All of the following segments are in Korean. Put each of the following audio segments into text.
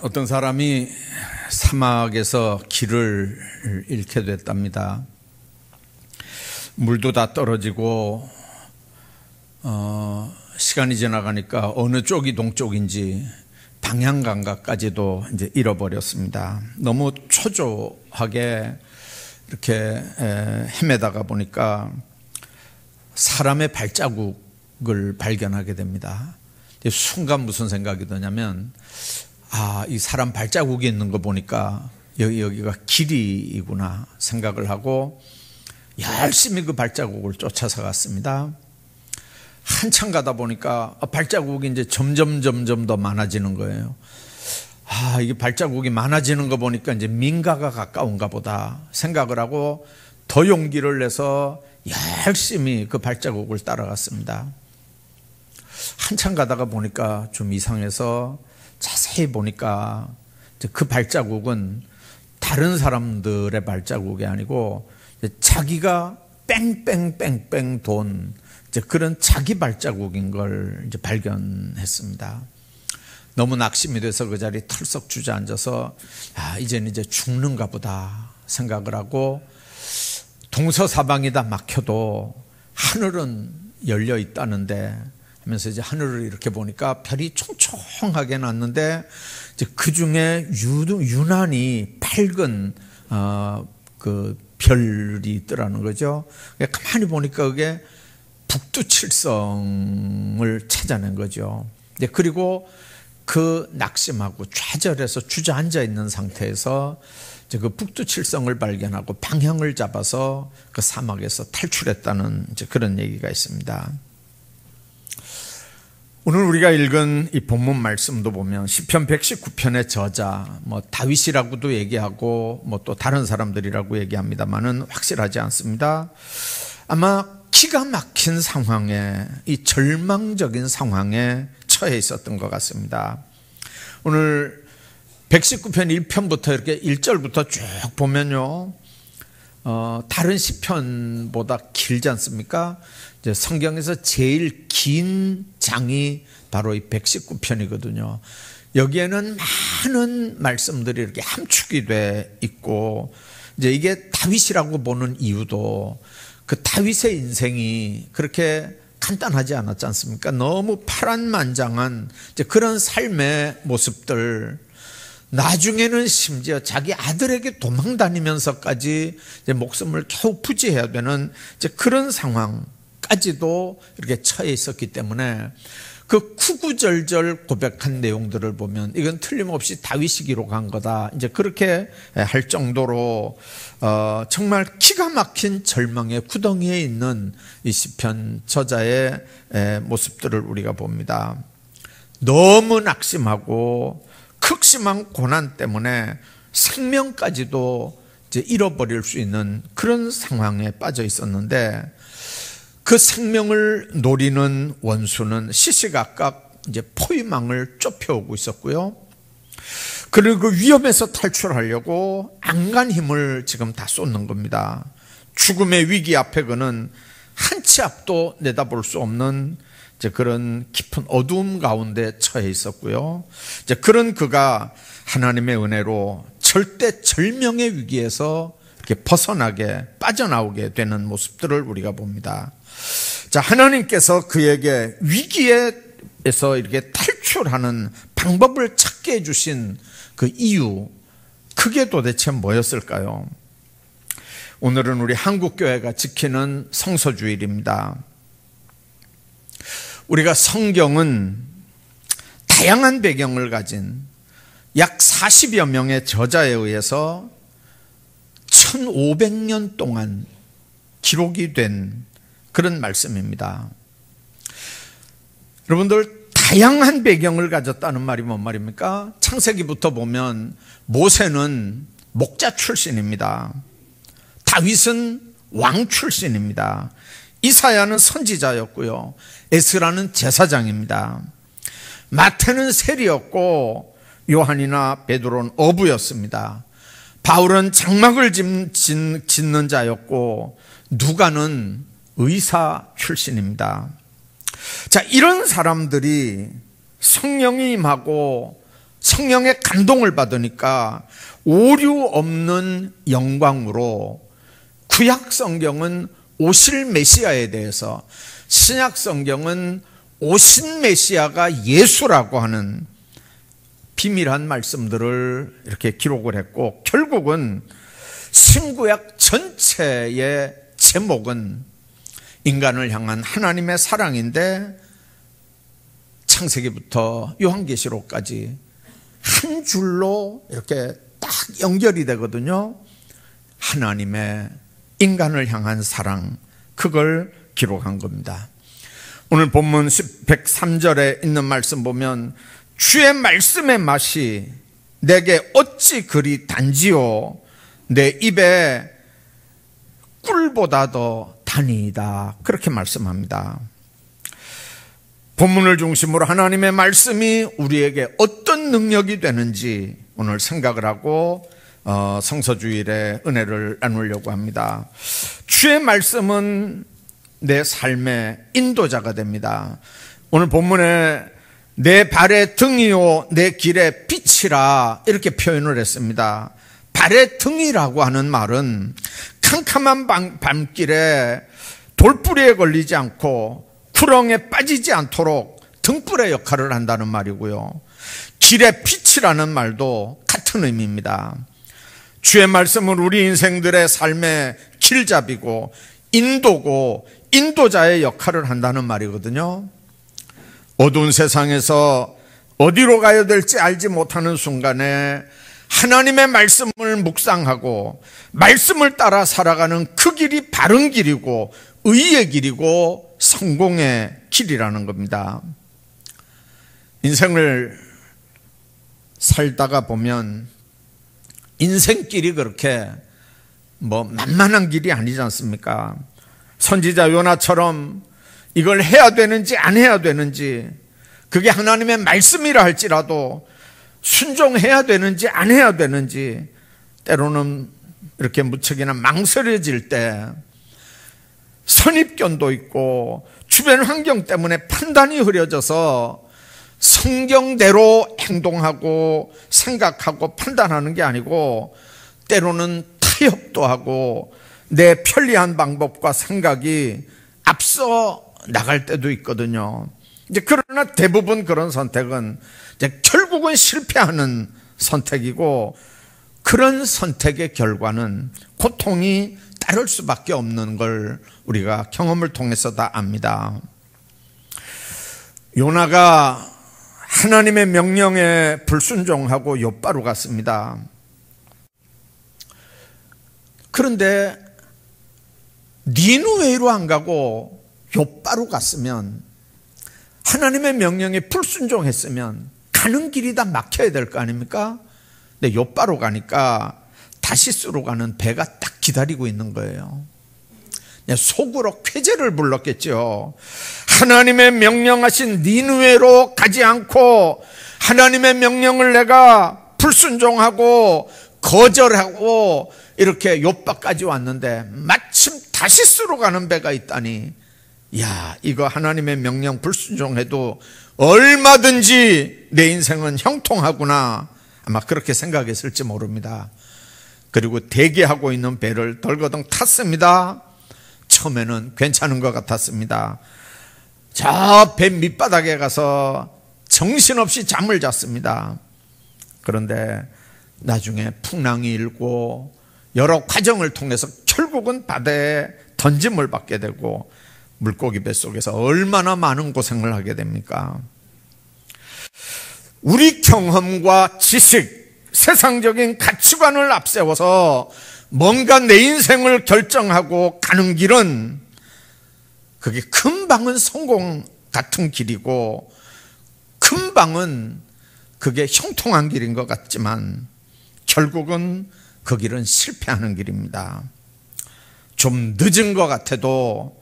어떤 사람이 사막에서 길을 잃게 됐답니다. 물도 다 떨어지고 시간이 지나가니까 어느 쪽이 동쪽인지 방향 감각까지도 이제 잃어버렸습니다. 너무 초조하게 이렇게 헤매다가 보니까 사람의 발자국을 발견하게 됩니다. 순간 무슨 생각이 드냐면 이 사람 발자국이 있는 거 보니까 여기가 길이구나 생각을 하고 열심히 그 발자국을 쫓아서 갔습니다. 한참 가다 보니까 발자국이 이제 점점 더 많아지는 거예요. 이게 발자국이 많아지는 거 보니까 이제 민가가 가까운가 보다 생각을 하고 더 용기를 내서 열심히 그 발자국을 따라갔습니다. 한참 가다가 보니까 좀 이상해서 자세히 보니까 그 발자국은 다른 사람들의 발자국이 아니고 자기가 뺑뺑뺑뺑 돈 그런 자기 발자국인 걸 이제 발견했습니다. 너무 낙심이 돼서 그 자리에 털썩 주저앉아서 이제는 이제 죽는가 보다 생각을 하고 동서사방이 다 막혀도 하늘은 열려 있다는데 하면서 이제 하늘을 이렇게 보니까 별이 총총하게 났는데 이제 그 중에 유난히 밝은 그 별이 있더라는 거죠. 가만히 보니까 그게 북두칠성을 찾아낸 거죠. 그리고 그 낙심하고 좌절해서 주저앉아 있는 상태에서 이제 그 북두칠성을 발견하고 방향을 잡아서 그 사막에서 탈출했다는 이제 그런 얘기가 있습니다. 오늘 우리가 읽은 이 본문 말씀도 보면 시편 119편의 저자 다윗이라고도 얘기하고 또 다른 사람들이라고 얘기합니다만은 확실하지 않습니다. 아마 기가 막힌 상황에 이 절망적인 상황에 처해 있었던 것 같습니다. 오늘 119편 1편부터 이렇게 1절부터 쭉 보면요, 다른 시편보다 길지 않습니까? 이제 성경에서 제일 긴 장이 바로 이 119편이거든요. 여기에는 많은 말씀들이 이렇게 함축이 돼 있고, 이제 이게 다윗이라고 보는 이유도 그 다윗의 인생이 그렇게 간단하지 않았지 않습니까? 너무 파란만장한 이제 그런 삶의 모습들, 나중에는 심지어 자기 아들에게 도망다니면서까지 이제 목숨을 겨우 부지해야 되는 이제 그런 상황까지도 이렇게 처해 있었기 때문에 그 구구절절 고백한 내용들을 보면 이건 틀림없이 다윗이 기록한 거다, 이제 그렇게 할 정도로 정말 기가 막힌 절망의 구덩이에 있는 이 시편 저자의 모습들을 우리가 봅니다. 너무 낙심하고 극심한 고난 때문에 생명까지도 이제 잃어버릴 수 있는 그런 상황에 빠져 있었는데, 그 생명을 노리는 원수는 시시각각 이제 포위망을 좁혀오고 있었고요. 그리고 그 위험에서 탈출하려고 안간 힘을 지금 다 쏟는 겁니다. 죽음의 위기 앞에 그는 한 치 앞도 내다볼 수 없는 이제 그런 깊은 어두움 가운데 처해 있었고요. 이제 그런 그가 하나님의 은혜로 절대 절명의 위기에서 이렇게 벗어나게 빠져나오게 되는 모습들을 우리가 봅니다. 자, 하나님께서 그에게 위기에서 이렇게 탈출하는 방법을 찾게 해주신 그 이유, 그게 도대체 뭐였을까요? 오늘은 우리 한국교회가 지키는 성서주일입니다. 우리가 성경은 다양한 배경을 가진 약 40여 명의 저자에 의해서 1500년 동안 기록이 된 그런 말씀입니다. 여러분들, 다양한 배경을 가졌다는 말이 뭔 말입니까? 창세기부터 보면 모세는 목자 출신입니다. 다윗은 왕 출신입니다. 이사야는 선지자였고요. 에스라는 제사장입니다. 마태는 세리였고 요한이나 베드로는 어부였습니다. 바울은 장막을 짓는 자였고 누가는 의사 출신입니다. 자, 이런 사람들이 성령이 임하고 성령의 감동을 받으니까 오류 없는 영광으로 구약 성경은 오실 메시아에 대해서, 신약 성경은 오신 메시아가 예수라고 하는 비밀한 말씀들을 이렇게 기록을 했고, 결국은 신구약 전체의 제목은 인간을 향한 하나님의 사랑인데, 창세기부터 요한계시록까지 한 줄로 이렇게 딱 연결이 되거든요. 하나님의 인간을 향한 사랑, 그걸 기록한 겁니다. 오늘 본문 103절에 있는 말씀 보면, 주의 말씀의 맛이 내게 어찌 그리 단지요, 내 입에 꿀보다 더 단이다, 그렇게 말씀합니다. 본문을 중심으로 하나님의 말씀이 우리에게 어떤 능력이 되는지 오늘 생각을 하고 성서주일에 은혜를 나누려고 합니다. 주의 말씀은 내 삶의 인도자가 됩니다. 오늘 본문에 내 발의 등이요 내 길의 빛이라 이렇게 표현을 했습니다. 발의 등이라고 하는 말은 캄캄한 밤길에 돌부리에 걸리지 않고 구렁에 빠지지 않도록 등불의 역할을 한다는 말이고요. 길의 빛이라는 말도 같은 의미입니다. 주의 말씀은 우리 인생들의 삶의 길잡이고 인도고 인도자의 역할을 한다는 말이거든요. 어두운 세상에서 어디로 가야 될지 알지 못하는 순간에 하나님의 말씀을 묵상하고 말씀을 따라 살아가는 그 길이 바른 길이고 의의 길이고 성공의 길이라는 겁니다. 인생을 살다가 보면 인생길이 그렇게 만만한 길이 아니지 않습니까? 선지자 요나처럼 이걸 해야 되는지 안 해야 되는지, 그게 하나님의 말씀이라 할지라도 순종해야 되는지 안 해야 되는지 때로는 이렇게 무척이나 망설여질 때 선입견도 있고 주변 환경 때문에 판단이 흐려져서 성경대로 행동하고 생각하고 판단하는 게 아니고 때로는 타협도 하고 내 편리한 방법과 생각이 앞서 나갈 때도 있거든요. 이제 그러나 대부분 그런 선택은 이제 결국은 실패하는 선택이고, 그런 선택의 결과는 고통이 따를 수밖에 없는 걸 우리가 경험을 통해서 다 압니다. 요나가 하나님의 명령에 불순종하고 욥바로 갔습니다. 그런데 니느웨로 안 가고 욥바로 갔으면, 하나님의 명령에 불순종했으면 가는 길이 다 막혀야 될 거 아닙니까? 근데 욥바로 가니까 다시스로 가는 배가 딱 기다리고 있는 거예요. 속으로 쾌재를 불렀겠죠. 하나님의 명령하신 니느웨로 가지 않고 하나님의 명령을 내가 불순종하고 거절하고 이렇게 욥바까지 왔는데 마침 다시스로 가는 배가 있다니, 야, 이거 하나님의 명령 불순종해도 얼마든지 내 인생은 형통하구나, 아마 그렇게 생각했을지 모릅니다. 그리고 대기하고 있는 배를 덜거덩 탔습니다. 처음에는 괜찮은 것 같았습니다. 저 배 밑바닥에 가서 정신없이 잠을 잤습니다. 그런데 나중에 풍랑이 일고 여러 과정을 통해서 결국은 바다에 던짐을 받게 되고 물고기 뱃속에서 얼마나 많은 고생을 하게 됩니까? 우리 경험과 지식, 세상적인 가치관을 앞세워서 뭔가 내 인생을 결정하고 가는 길은, 그게 금방은 성공 같은 길이고 금방은 그게 형통한 길인 것 같지만 결국은 그 길은 실패하는 길입니다. 좀 늦은 것 같아도,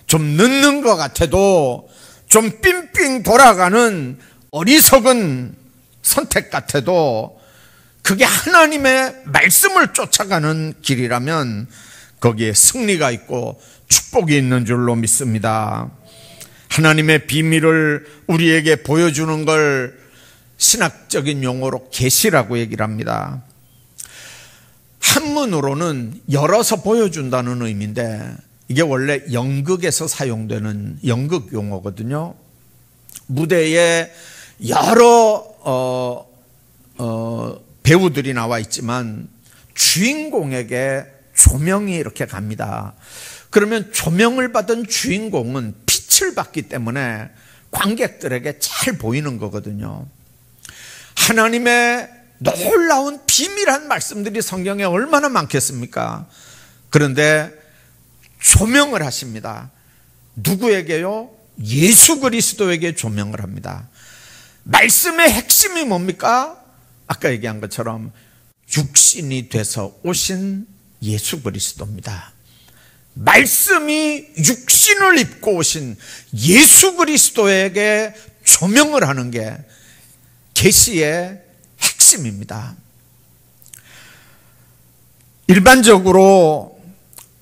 좀 늦는 것 같아도, 좀 삥삥 돌아가는 어리석은 선택 같아도 그게 하나님의 말씀을 쫓아가는 길이라면 거기에 승리가 있고 축복이 있는 줄로 믿습니다. 하나님의 비밀을 우리에게 보여주는 걸 신학적인 용어로 계시라고 얘기를 합니다. 한문으로는 열어서 보여준다는 의미인데 이게 원래 연극에서 사용되는 연극 용어거든요. 무대에 여러 배우들이 나와 있지만 주인공에게 조명이 이렇게 갑니다. 그러면 조명을 받은 주인공은 빛을 받기 때문에 관객들에게 잘 보이는 거거든요. 하나님의 놀라운 비밀한 말씀들이 성경에 얼마나 많겠습니까? 그런데 조명을 하십니다. 누구에게요? 예수 그리스도에게 조명을 합니다. 말씀의 핵심이 뭡니까? 아까 얘기한 것처럼 육신이 돼서 오신 예수 그리스도입니다. 말씀이 육신을 입고 오신 예수 그리스도에게 조명을 하는 게 계시의 핵심입니다. 일반적으로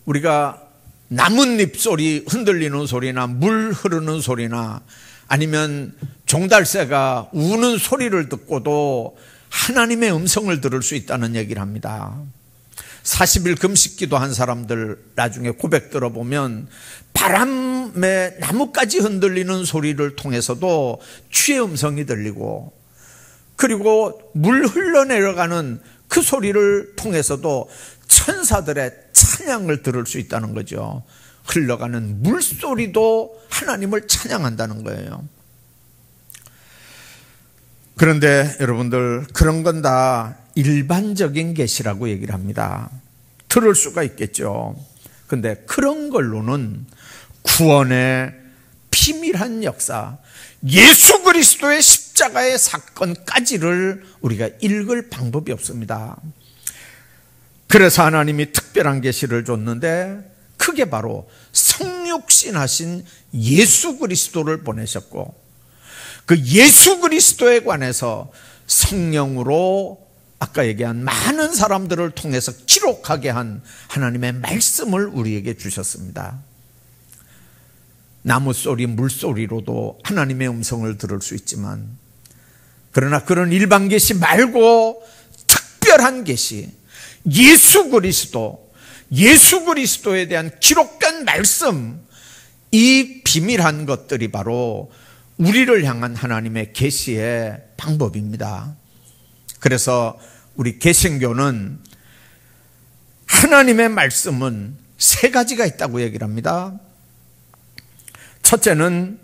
우리가 나뭇잎 소리, 흔들리는 소리나 물 흐르는 소리나 아니면 종달새가 우는 소리를 듣고도 하나님의 음성을 들을 수 있다는 얘기를 합니다. 40일 금식기도 한 사람들 나중에 고백 들어보면 바람에 나뭇가지 흔들리는 소리를 통해서도 주의 음성이 들리고, 그리고 물 흘러내려가는 그 소리를 통해서도 천사들의 찬양을 들을 수 있다는 거죠. 흘러가는 물소리도 하나님을 찬양한다는 거예요. 그런데 여러분들, 그런 건 다 일반적인 계시라고 얘기를 합니다. 들을 수가 있겠죠. 근데 그런 걸로는 구원의 비밀한 역사, 예수 그리스도의 십자가의 사건까지를 우리가 읽을 방법이 없습니다. 그래서 하나님이 특별한 계시를 줬는데 그게 바로 성육신하신 예수 그리스도를 보내셨고, 그 예수 그리스도에 관해서 성령으로 아까 얘기한 많은 사람들을 통해서 기록하게 한 하나님의 말씀을 우리에게 주셨습니다. 나무소리, 물소리로도 하나님의 음성을 들을 수 있지만, 그러나 그런 일반 계시 말고 특별한 계시, 예수 그리스도에 대한 기록된 말씀, 이 비밀한 것들이 바로 우리를 향한 하나님의 계시의 방법입니다. 그래서 우리 개신교는 하나님의 말씀은 세 가지가 있다고 얘기를 합니다. 첫째는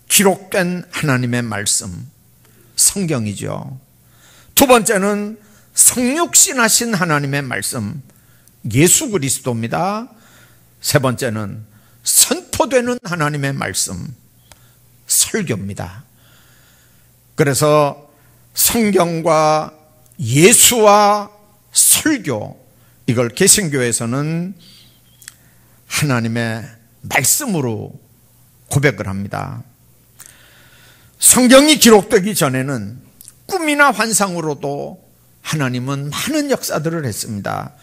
기록된 하나님의 말씀, 성경이죠. 두 번째는 성육신하신 하나님의 말씀, 예수 그리스도입니다. 세 번째는 선포되는 하나님의 말씀, 설교입니다. 그래서 성경과 예수와 설교, 이걸 개신교에서는 하나님의 말씀으로 고백을 합니다. 성경이 기록되기 전에는 꿈이나 환상으로도 하나님은 많은 역사들을 했습니다.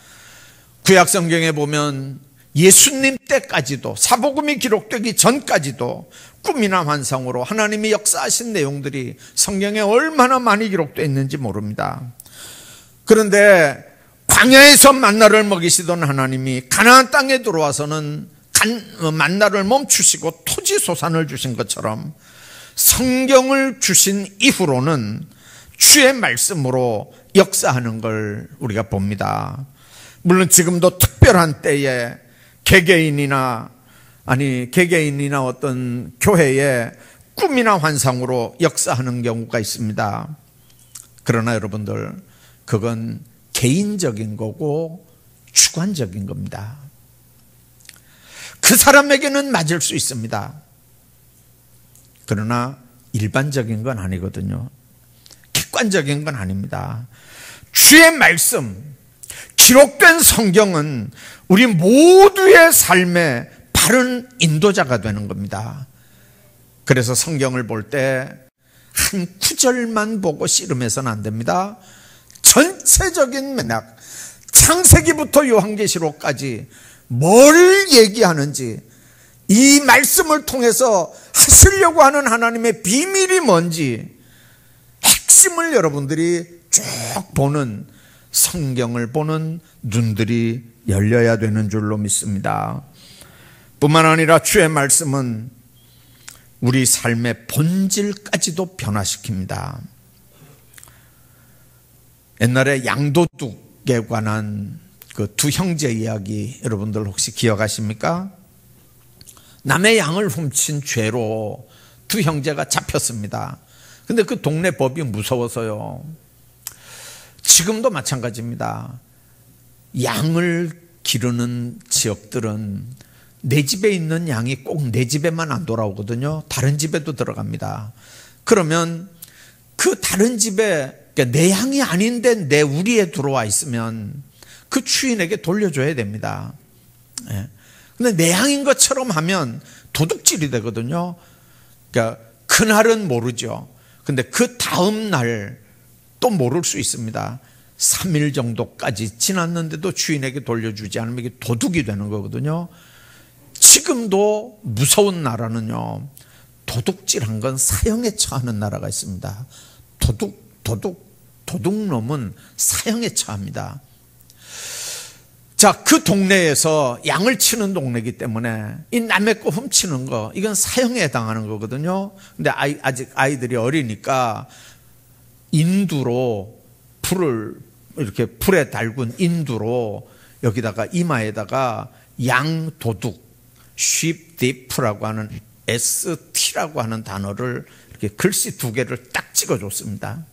구약 성경에 보면 예수님 때까지도, 사복음이 기록되기 전까지도 꿈이나 환상으로 하나님이 역사하신 내용들이 성경에 얼마나 많이 기록되어 있는지 모릅니다. 그런데 광야에서 만나를 먹이시던 하나님이 가나안 땅에 들어와서는 만나를 멈추시고 토지 소산을 주신 것처럼 성경을 주신 이후로는 주의 말씀으로 역사하는 걸 우리가 봅니다. 물론 지금도 특별한 때에 개개인이나 어떤 교회에 꿈이나 환상으로 역사하는 경우가 있습니다. 그러나 여러분들, 그건 개인적인 거고 주관적인 겁니다. 그 사람에게는 맞을 수 있습니다. 그러나 일반적인 건 아니거든요. 객관적인 건 아닙니다. 주의 말씀, 기록된 성경은 우리 모두의 삶의 바른 인도자가 되는 겁니다. 그래서 성경을 볼 때 한 구절만 보고 씨름해서는 안 됩니다. 전체적인 맥락, 창세기부터 요한계시록까지 뭘 얘기하는지, 이 말씀을 통해서 하시려고 하는 하나님의 비밀이 뭔지 핵심을 여러분들이 쭉 보는, 성경을 보는 눈들이 열려야 되는 줄로 믿습니다. 뿐만 아니라 주의 말씀은 우리 삶의 본질까지도 변화시킵니다. 옛날에 양도둑에 관한 그 두 형제 이야기 여러분들 혹시 기억하십니까? 남의 양을 훔친 죄로 두 형제가 잡혔습니다. 근데 그 동네 법이 무서워서요. 지금도 마찬가지입니다. 양을 기르는 지역들은 내 집에 있는 양이 꼭 내 집에만 안 돌아오거든요. 다른 집에도 들어갑니다. 그러면 그 다른 집에, 그러니까 내 양이 아닌데 내 우리에 들어와 있으면 그 주인에게 돌려줘야 됩니다. 근데 내 양인 것처럼 하면 도둑질이 되거든요. 그러니까 그날은 모르죠. 근데 그 다음 날 또 모를 수 있습니다. 3일 정도까지 지났는데도 주인에게 돌려주지 않으면 이게 도둑이 되는 거거든요. 지금도 무서운 나라는요, 도둑질한 건 사형에 처하는 나라가 있습니다. 도둑놈은 사형에 처합니다. 자, 그 동네에서 양을 치는 동네이기 때문에 이 남의 거 훔치는 거, 이건 사형에 해당하는 거거든요. 근데 아직 아이들이 어리니까 인두로 이렇게 불에 달군 인두로 여기다가 이마에다가 양도둑, sheep thief라고 하는 ST라고 하는 단어를 이렇게 글씨 2개를 딱 찍어줬습니다.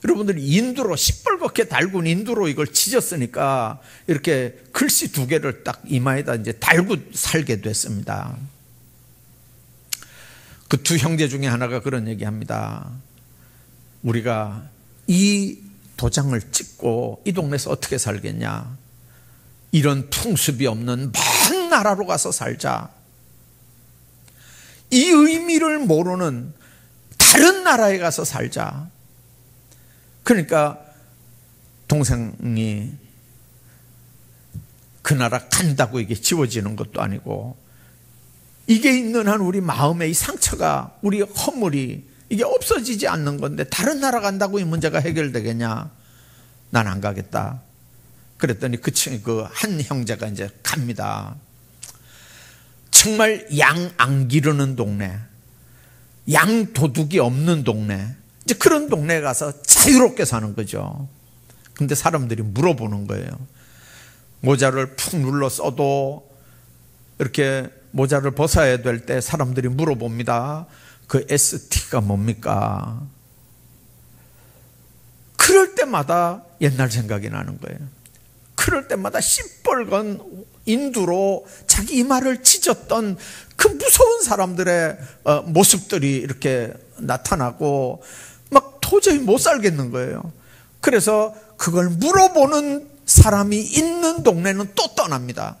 여러분들이 인두로, 시뻘겋게 달군 인두로 이걸 찢었으니까 이렇게 글씨 2개를 딱 이마에다 이제 달고 살게 됐습니다. 그 두 형제 중에 하나가 그런 얘기합니다. 우리가 이 도장을 찍고 이 동네에서 어떻게 살겠냐? 이런 풍습이 없는 먼 나라로 가서 살자. 이 의미를 모르는 다른 나라에 가서 살자. 그러니까 동생이 그 나라 간다고 이게 지워지는 것도 아니고, 이게 있는 한 우리 마음의 이 상처가, 우리 허물이 이게 없어지지 않는 건데 다른 나라 간다고 이 문제가 해결되겠냐? 난 안 가겠다. 그랬더니 그 한 형제가 이제 갑니다. 정말 양 안 기르는 동네, 양 도둑이 없는 동네, 이제 그런 동네에 가서 자유롭게 사는 거죠. 근데 사람들이 물어보는 거예요. 모자를 푹 눌러 써도 이렇게 모자를 벗어야 될 때 사람들이 물어봅니다. 그 ST가 뭡니까? 그럴 때마다 옛날 생각이 나는 거예요. 그럴 때마다 시뻘건 인두로 자기 이마를 찢었던 그 무서운 사람들의 모습들이 이렇게 나타나고 막 도저히 못 살겠는 거예요. 그래서 그걸 물어보는 사람이 있는 동네는 또 떠납니다.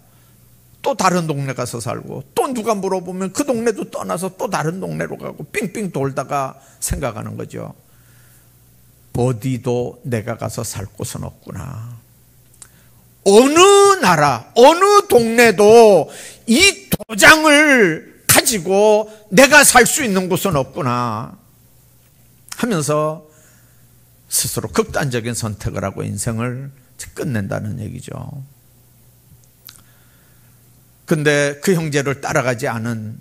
또 다른 동네 가서 살고, 또 누가 물어보면 그 동네도 떠나서 또 다른 동네로 가고 빙빙 돌다가 생각하는 거죠. 어디도 내가 가서 살 곳은 없구나. 어느 나라, 어느 동네도 이 도장을 가지고 내가 살 수 있는 곳은 없구나 하면서 스스로 극단적인 선택을 하고 인생을 끝낸다는 얘기죠. 근데 그 형제를 따라가지 않은,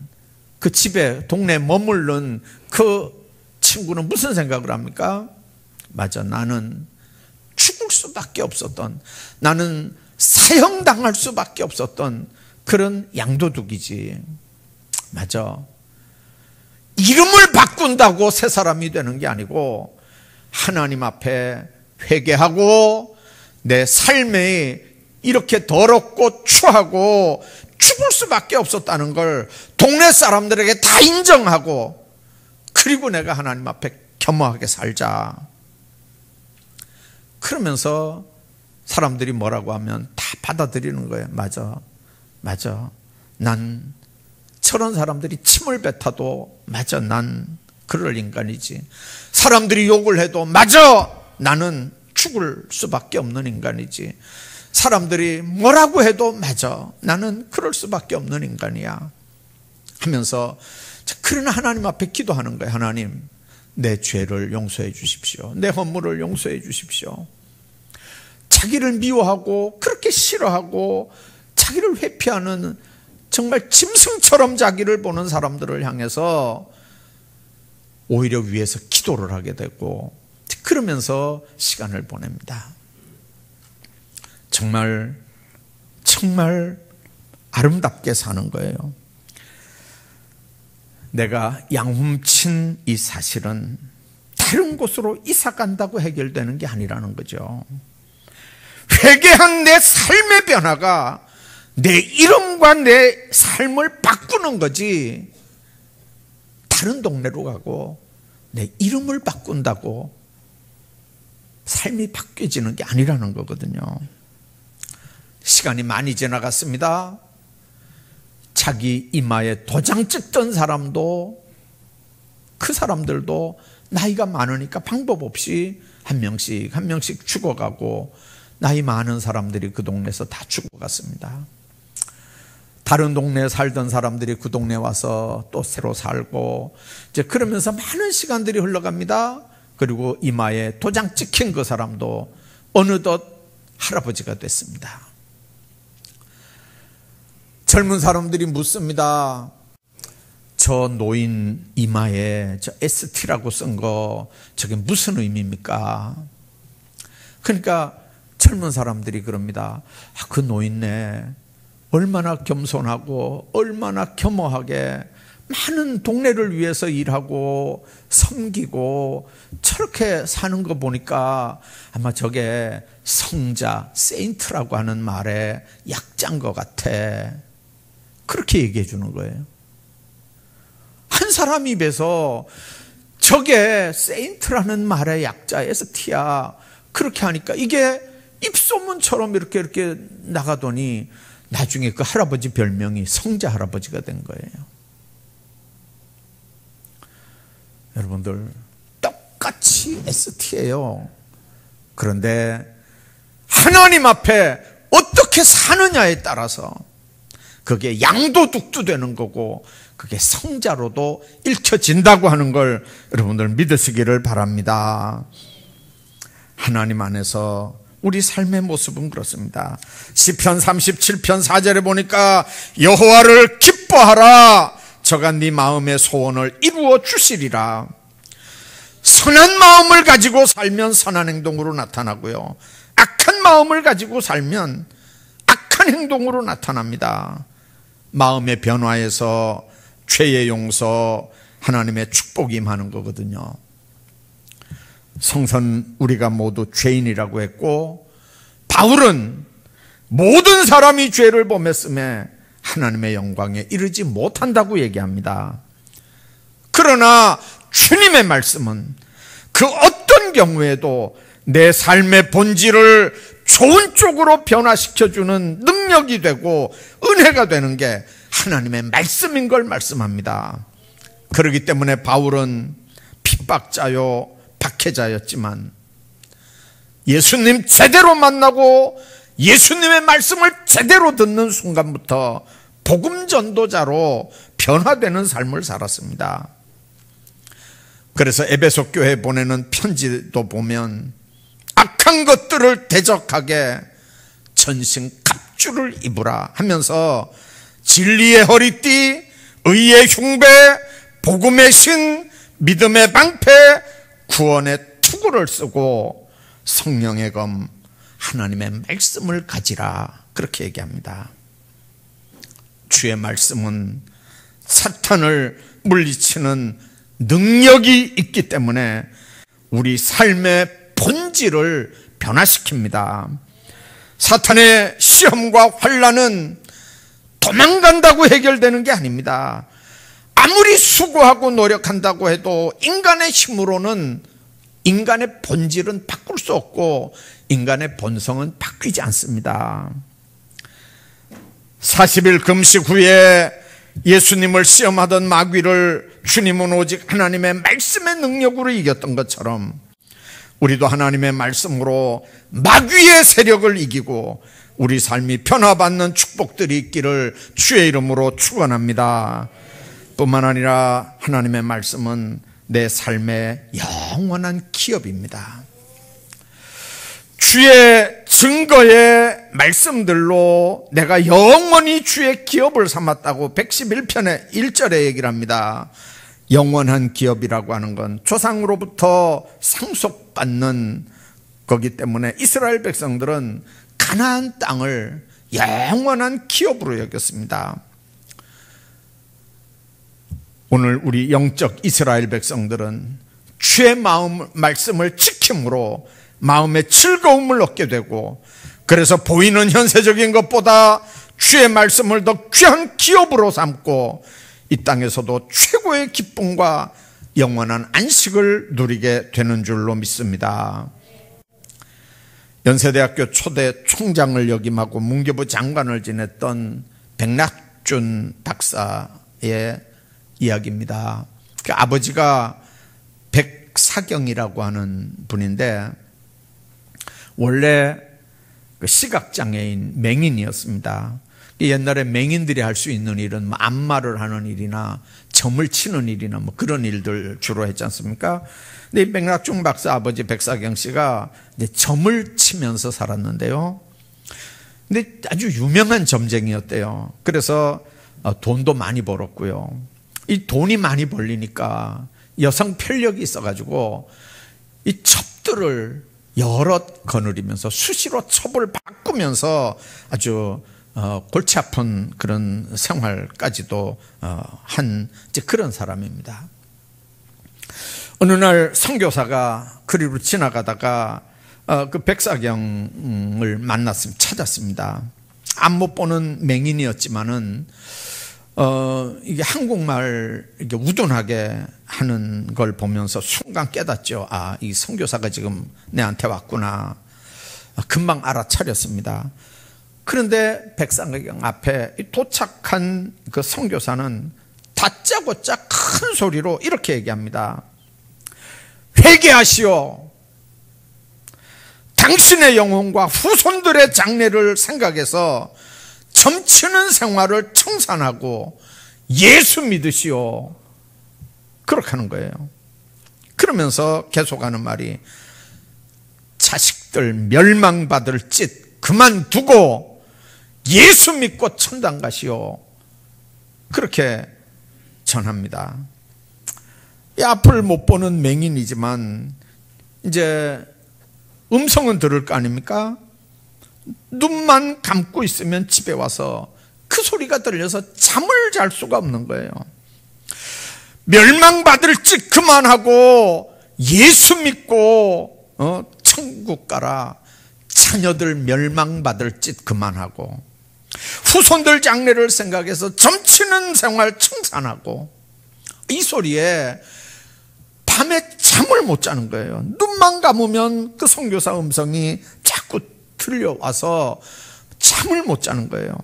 그 집에 동네에 머무른 그 친구는 무슨 생각을 합니까? 맞아, 나는 죽을 수밖에 없었던, 나는 사형당할 수밖에 없었던 그런 양도둑이지. 맞아, 이름을 바꾼다고 새 사람이 되는 게 아니고 하나님 앞에 회개하고 내 삶이 이렇게 더럽고 추하고 죽을 수밖에 없었다는 걸 동네 사람들에게 다 인정하고, 그리고 내가 하나님 앞에 겸허하게 살자. 그러면서 사람들이 뭐라고 하면 다 받아들이는 거예요. 맞아, 난 저런 사람들이 침을 뱉어도 맞아, 난 그럴 인간이지. 사람들이 욕을 해도 맞아, 나는 죽을 수밖에 없는 인간이지. 사람들이 뭐라고 해도 맞아, 나는 그럴 수밖에 없는 인간이야 하면서 그런 하나님 앞에 기도하는 거예요. 하나님, 내 죄를 용서해 주십시오. 내 허물을 용서해 주십시오. 자기를 미워하고 그렇게 싫어하고 자기를 회피하는 정말 짐승처럼 자기를 보는 사람들을 향해서 오히려 위에서 기도를 하게 되고 그러면서 시간을 보냅니다. 정말 아름답게 사는 거예요. 내가 양훔친 이 사실은 다른 곳으로 이사 간다고 해결되는 게 아니라는 거죠. 회개한 내 삶의 변화가 내 이름과 내 삶을 바꾸는 거지, 다른 동네로 가고 내 이름을 바꾼다고 삶이 바뀌어지는 게 아니라는 거거든요. 시간이 많이 지나갔습니다. 자기 이마에 도장 찍던 사람도, 그 사람들도 나이가 많으니까 방법 없이 한 명씩 죽어가고, 나이 많은 사람들이 그 동네에서 다 죽어갔습니다. 다른 동네에 살던 사람들이 그 동네에 와서 또 새로 살고, 이제 그러면서 많은 시간들이 흘러갑니다. 그리고 이마에 도장 찍힌 그 사람도 어느덧 할아버지가 됐습니다. 젊은 사람들이 묻습니다. 저 노인 이마에 저 ST라고 쓴 거 저게 무슨 의미입니까? 그러니까 젊은 사람들이 그럽니다. 그 노인네 얼마나 겸손하고 얼마나 겸허하게 많은 동네를 위해서 일하고 섬기고 저렇게 사는 거 보니까 아마 저게 성자, 세인트라고 하는 말의 약자인 것 같아. 그렇게 얘기해 주는 거예요. 한 사람 입에서 저게 세인트라는 말의 약자, ST야, 그렇게 하니까 이게 입소문처럼 이렇게 나가더니 나중에 그 할아버지 별명이 성자 할아버지가 된 거예요. 여러분들, 똑같이 ST예요. 그런데 하나님 앞에 어떻게 사느냐에 따라서 그게 양도둑도 되는 거고 그게 성자로도 읽혀진다고 하는 걸 여러분들 믿으시기를 바랍니다. 하나님 안에서 우리 삶의 모습은 그렇습니다. 시편 37편 4절에 보니까 여호와를 기뻐하라, 저가 네 마음의 소원을 이루어 주시리라. 선한 마음을 가지고 살면 선한 행동으로 나타나고요, 악한 마음을 가지고 살면 악한 행동으로 나타납니다. 마음의 변화에서 죄의 용서, 하나님의 축복이 임하는 거거든요. 성선 우리가 모두 죄인이라고 했고, 바울은 모든 사람이 죄를 범했음에 하나님의 영광에 이르지 못한다고 얘기합니다. 그러나 주님의 말씀은 그 어떤 경우에도 내 삶의 본질을 좋은 쪽으로 변화시켜주는 능력이 되고 은혜가 되는 게 하나님의 말씀인 걸 말씀합니다. 그렇기 때문에 바울은 핍박자요 박해자였지만 예수님 제대로 만나고 예수님의 말씀을 제대로 듣는 순간부터 복음 전도자로 변화되는 삶을 살았습니다. 그래서 에베소 교회에 보내는 편지도 보면 악한 것들을 대적하게 전신 갑주를 입으라 하면서 진리의 허리띠, 의의 흉배, 복음의 신, 믿음의 방패, 구원의 투구를 쓰고 성령의 검, 하나님의 말씀을 가지라, 그렇게 얘기합니다. 주의 말씀은 사탄을 물리치는 능력이 있기 때문에 우리 삶의 본질을 변화시킵니다. 사탄의 시험과 환난은 도망간다고 해결되는 게 아닙니다. 아무리 수고하고 노력한다고 해도 인간의 힘으로는 인간의 본질은 바꿀 수 없고 인간의 본성은 바뀌지 않습니다. 40일 금식 후에 예수님을 시험하던 마귀를 주님은 오직 하나님의 말씀의 능력으로 이겼던 것처럼 우리도 하나님의 말씀으로 마귀의 세력을 이기고 우리 삶이 변화받는 축복들이 있기를 주의 이름으로 축원합니다. 뿐만 아니라 하나님의 말씀은 내 삶의 영원한 기업입니다. 주의 증거의 말씀들로 내가 영원히 주의 기업을 삼았다고 111편의 1절에 얘기를 합니다. 영원한 기업이라고 하는 건 조상으로부터 상속받는 거기 때문에 이스라엘 백성들은 가나안 땅을 영원한 기업으로 여겼습니다. 오늘 우리 영적 이스라엘 백성들은 주의 말씀을 지킴으로 마음의 즐거움을 얻게 되고, 그래서 보이는 현세적인 것보다 주의 말씀을 더 귀한 기업으로 삼고 이 땅에서도 최고의 기쁨과 영원한 안식을 누리게 되는 줄로 믿습니다. 연세대학교 초대 총장을 역임하고 문교부 장관을 지냈던 백낙준 박사의 이야기입니다. 그 아버지가 백사경이라고 하는 분인데 원래 시각장애인 맹인이었습니다. 옛날에 맹인들이 할 수 있는 일은 안마를 하는 일이나 점을 치는 일이나 그런 일들 주로 했지 않습니까? 근데 이 백낙준 박사 아버지 백사경 씨가 이제 점을 치면서 살았는데요. 근데 아주 유명한 점쟁이였대요. 그래서 돈도 많이 벌었고요. 이 돈이 많이 벌리니까 여성 편력이 있어가지고 이 첩들을 여럿 거느리면서 수시로 첩을 바꾸면서 아주 골치 아픈 그런 생활까지도 한 그런 사람입니다. 어느 날 선교사가 그리로 지나가다가 그 백사경을 찾았습니다. 안 못 보는 맹인이었지만은 이게 한국말 이게 우둔하게 하는 걸 보면서 순간 깨닫죠. 아, 이 선교사가 지금 내한테 왔구나. 금방 알아차렸습니다. 그런데 백사경 앞에 도착한 그 선교사는 다짜고짜 큰 소리로 이렇게 얘기합니다. 회개하시오. 당신의 영혼과 후손들의 장래를 생각해서 점치는 생활을 청산하고 예수 믿으시오. 그렇게 하는 거예요. 그러면서 계속하는 말이 자식들 멸망받을 짓 그만두고 예수 믿고 천당 가시오. 그렇게 전합니다. 이 앞을 못 보는 맹인이지만 이제 음성은 들을 거 아닙니까? 눈만 감고 있으면 집에 와서 그 소리가 들려서 잠을 잘 수가 없는 거예요. 멸망받을 짓 그만하고 예수 믿고 천국 가라. 자녀들 멸망받을 짓 그만하고 후손들 장래를 생각해서 점치는 생활 청산하고, 이 소리에 밤에 잠을 못 자는 거예요. 눈만 감으면 그 선교사 음성이 자꾸 들려와서 잠을 못 자는 거예요.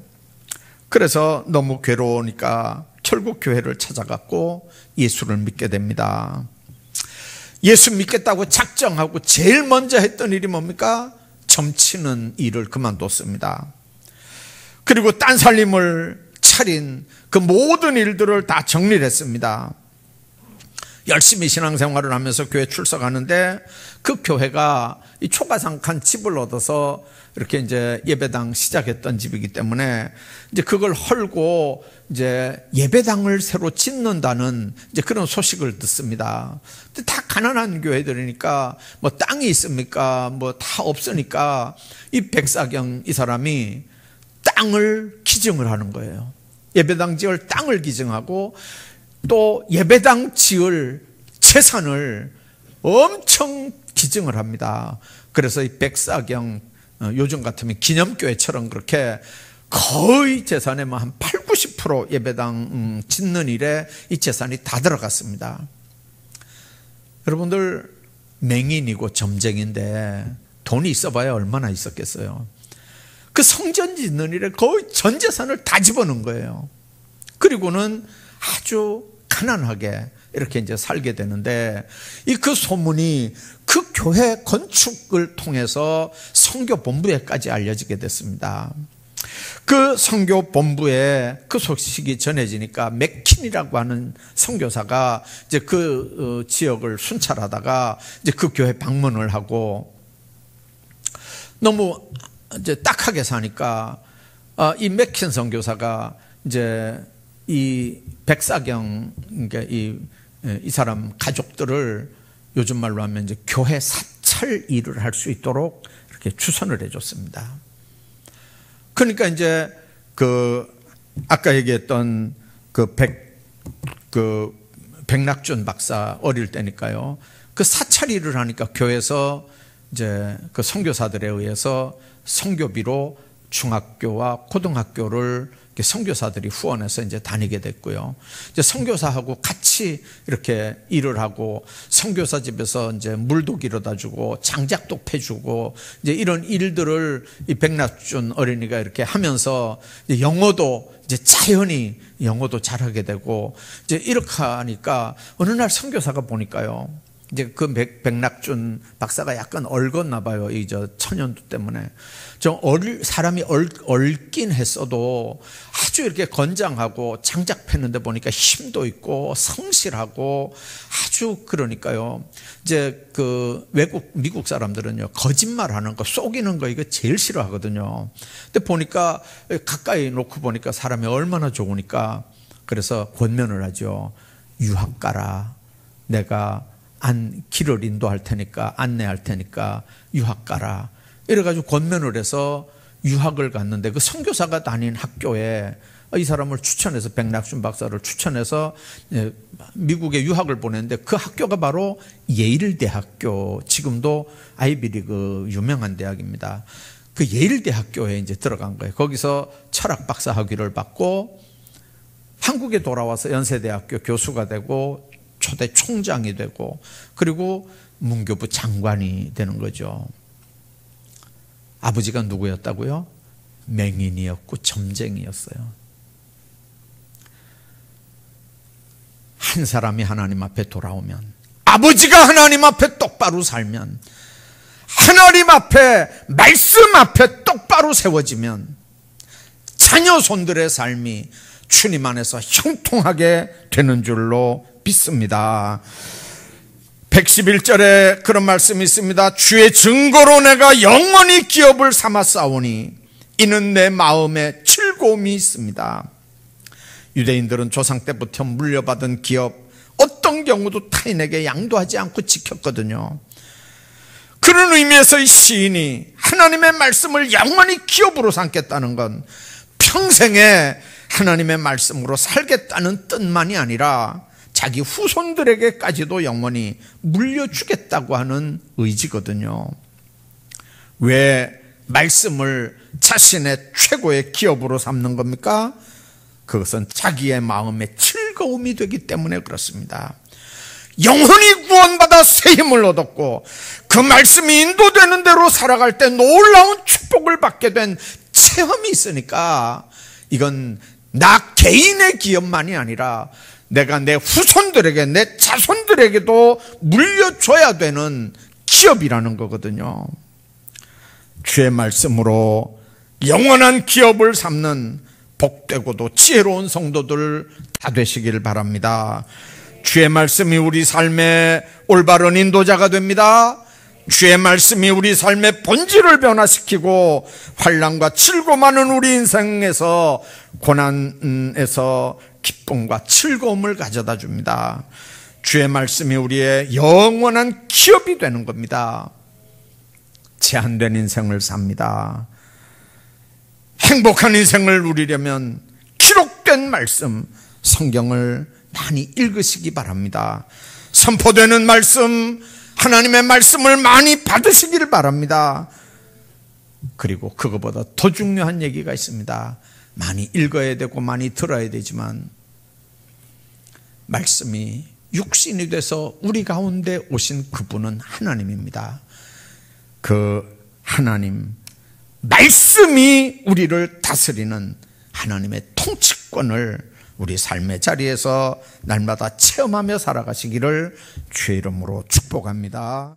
그래서 너무 괴로우니까 결국 교회를 찾아갔고 예수를 믿게 됩니다. 예수 믿겠다고 작정하고 제일 먼저 했던 일이 뭡니까? 점치는 일을 그만뒀습니다. 그리고 딴 살림을 차린 그 모든 일들을 다 정리를 했습니다. 열심히 신앙생활을 하면서 교회 출석하는데 그 교회가 이 초가상칸 집을 얻어서 이렇게 이제 예배당 시작했던 집이기 때문에 이제 그걸 헐고 이제 예배당을 새로 짓는다는 이제 그런 소식을 듣습니다. 근데 다 가난한 교회들이니까 뭐 땅이 있습니까? 뭐 다 없으니까 이 백사경 이 사람이 땅을 기증을 하는 거예요. 예배당 지을 땅을 기증하고 또 예배당 지을 재산을 엄청 기증을 합니다. 그래서 이 백사경 요즘 같으면 기념교회처럼 그렇게 거의 재산의 한 80-90% 예배당 짓는 일에 이 재산이 다 들어갔습니다. 여러분들 맹인이고 점쟁인데 돈이 있어봐야 얼마나 있었겠어요. 그 성전 짓는 일에 거의 전 재산을 다 집어넣은 거예요. 그리고는 아주 가난하게 이렇게 이제 살게 되는데, 이 그 소문이 그 교회 건축을 통해서 선교 본부에까지 알려지게 됐습니다. 그 선교 본부에 그 소식이 전해지니까 맥킨이라고 하는 선교사가 이제 그 지역을 순찰하다가 이제 그 교회 방문을 하고 너무 이제 딱하게 사니까 이 맥킨 선교사가 이제 이 백사경, 그러니까 이 사람 가족들을 요즘 말로 하면 이제 교회 사찰 일을 할 수 있도록 이렇게 추선을 해줬습니다. 그러니까 이제 아까 얘기했던 백낙준 박사 어릴 때니까요. 그 사찰 일을 하니까 교회에서 이제 그 선교사들에 의해서 선교비로 중학교와 고등학교를 선교사들이 후원해서 이제 다니게 됐고요. 이제 선교사하고 같이 이렇게 일을 하고 선교사 집에서 이제 물도 길어다 주고 장작도 패주고 이제 이런 일들을 이 백낙준 어린이가 이렇게 하면서 이제 영어도 이제 자연히 영어도 잘하게 되고 이제 이렇게 하니까 어느 날 선교사가 보니까요. 이제 그 백낙준 박사가 약간 얼었나 봐요. 이 천연두 때문에. 사람이 얼긴 했어도 아주 이렇게 건장하고 장작 패는데 보니까 힘도 있고 성실하고 아주 그러니까요. 이제 미국 사람들은요, 거짓말 하는 거, 속이는 거 이거 제일 싫어하거든요. 근데 보니까 가까이 놓고 보니까 사람이 얼마나 좋으니까 그래서 권면을 하죠. 유학 가라. 내가 길을 인도할 테니까, 안내할 테니까 유학 가라. 이래가지고 권면을 해서 유학을 갔는데 그 선교사가 다닌 학교에 이 사람을 추천해서 백낙준 박사를 추천해서 미국에 유학을 보냈는데 그 학교가 바로 예일 대학교, 지금도 아이비리그 유명한 대학입니다. 그 예일 대학교에 이제 들어간 거예요. 거기서 철학 박사 학위를 받고 한국에 돌아와서 연세대학교 교수가 되고 초대 총장이 되고 그리고 문교부 장관이 되는 거죠. 아버지가 누구였다고요? 맹인이었고 점쟁이였어요. 한 사람이 하나님 앞에 돌아오면, 아버지가 하나님 앞에 똑바로 살면, 하나님 앞에 말씀 앞에 똑바로 세워지면 자녀 손들의 삶이 주님 안에서 형통하게 되는 줄로 믿습니다. 111절에 그런 말씀이 있습니다. 주의 증거로 내가 영원히 기업을 삼아 싸우니 이는 내 마음에 즐거움이 있습니다. 유대인들은 조상 때부터 물려받은 기업, 어떤 경우도 타인에게 양도하지 않고 지켰거든요. 그런 의미에서 이 시인이 하나님의 말씀을 영원히 기업으로 삼겠다는 건 평생에 하나님의 말씀으로 살겠다는 뜻만이 아니라 자기 후손들에게까지도 영원히 물려주겠다고 하는 의지거든요. 왜 말씀을 자신의 최고의 기업으로 삼는 겁니까? 그것은 자기의 마음의 즐거움이 되기 때문에 그렇습니다. 영혼이 구원받아 새 힘을 얻었고 그 말씀이 인도되는 대로 살아갈 때 놀라운 축복을 받게 된 체험이 있으니까 이건 나 개인의 기업만이 아니라 내가 내 후손들에게, 내 자손들에게도 물려줘야 되는 기업이라는 거거든요. 주의 말씀으로 영원한 기업을 삼는 복되고도 지혜로운 성도들 다 되시길 바랍니다. 주의 말씀이 우리 삶의 올바른 인도자가 됩니다. 주의 말씀이 우리 삶의 본질을 변화시키고 환난과 즐거움하는 우리 인생에서 고난에서 기쁨과 즐거움을 가져다 줍니다. 주의 말씀이 우리의 영원한 기업이 되는 겁니다. 제한된 인생을 삽니다. 행복한 인생을 누리려면 기록된 말씀, 성경을 많이 읽으시기 바랍니다. 선포되는 말씀, 하나님의 말씀을 많이 받으시기를 바랍니다. 그리고 그것보다 더 중요한 얘기가 있습니다. 많이 읽어야 되고 많이 들어야 되지만 말씀이 육신이 돼서 우리 가운데 오신 그분은 하나님입니다. 그 하나님, 말씀이 우리를 다스리는 하나님의 통치권을 우리 삶의 자리에서 날마다 체험하며 살아가시기를 주의 이름으로 축복합니다.